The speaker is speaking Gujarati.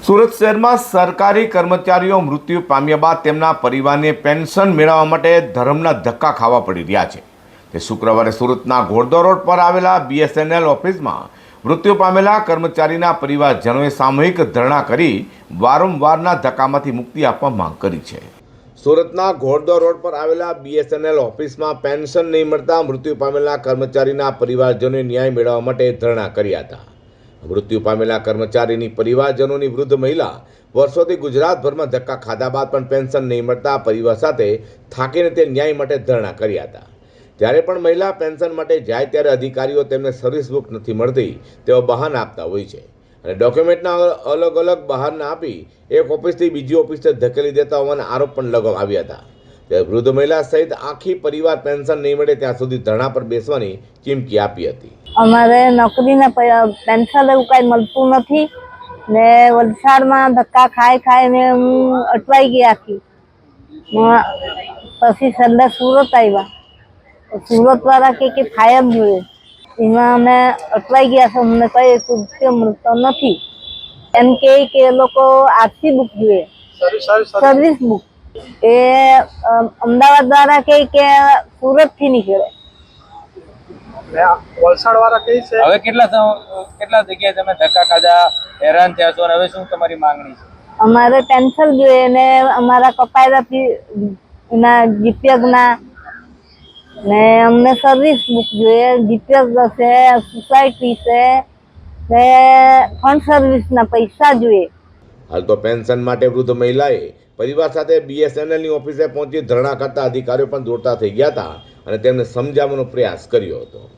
સુરત શહેરમાં સરકારી કર્મચારીઓ મૃત્યુ પામ્યા બાદ તેમના પરિવારને પેન્શન મેળવવા માટે ધર્મના ધક્કા ખાવા પડી રહ્યા છે। તે શુક્રવારે સુરતના ઘોડદોર રોડ પર આવેલા BSNL ઓફિસમાં મૃત્યુ પામેલા કર્મચારીના પરિવારજનોએ સામૂહિક ધરણા કરી વારંવારના ધક્કામાંથી મુક્તિ આપવા માંગ કરી છે। સુરતના ઘોડદોર રોડ પર આવેલા BSNL ઓફિસમાં પેન્શન નહીં મળતા મૃત્યુ પામેલા કર્મચારીના પરિવારજનોએ ન્યાય મેળવવા માટે ધરણા કર્યા હતા। મૃત્યુ પામેલા કર્મચારીની પરિવારજનોની વૃદ્ધ મહિલા વર્ષોથી ગુજરાતભરમાં ધક્કા ખાધા બાદ પણ પેન્શન નહીં મળતા પરિવાર સાથે થાકીને તે ન્યાય માટે ધરણા કર્યા હતા। જ્યારે પણ મહિલા પેન્શન માટે જાય ત્યારે અધિકારીઓ તેમને સર્વિસ બુક નથી મળતી તેવા બહાના આપતા હોય છે અને ડોક્યુમેન્ટના અલગ અલગ બહાના આપી એક ઓફિસથી બીજી ઓફિસે ધકેલી દેતા હોવાના આરોપ પણ લગાવવામાં આવ્યા હતા। ત્યારે વૃદ્ધ મહિલા સહિત આખી પરિવાર પેન્શન નહીં મળે ત્યાં સુધી ધરણા પર બેસવાની ચીમકી આપી હતી। અમારે નોકરીને પેન્શન એવું કાંઈ મળતું નથી ને વલસાડમાં ધક્કા ખાઈને હું અટવાઈ ગઈ આખી। પછી છેલ્લે સુરત આવ્યા। સુરતવાળા કે થાય જ જોઈએ એમાં અમે અટવાઈ ગયા છે। અમને કંઈ કૃત્ય મળતો નથી। એમ કે એ લોકો આરસી બુક જોઈએ, સર્વિસ બુક એ અમદાવાદ દ્વારા કે સુરતથી નીકળે। વલસાડ વાળા કઈ છે હવે કેટલા જગ્યાએ તમે ધક્કા ખાધા, હેરાન થયા છો અને હવે શું તમારી માંગણી છે? અમારે પેન્શન જોઈએ ને અમારા કપાયેલા એના જીપીએફના ને અમને સર્વિસ બુક જોઈએ, જીપીએફ છે, સોસાયટી છે ને ફંડ સર્વિસના પૈસા જોઈએ। હાલ તો પેન્શન માટે વૃદ્ધ મહિલાએ પરિવાર સાથે BSNLની ઓફિસે પહોંચી ધરણા કરતા અધિકારીઓ પણ દોડતા થઈ ગયા હતા અને તેમને સમજાવવાનો પ્રયાસ કર્યો હતો।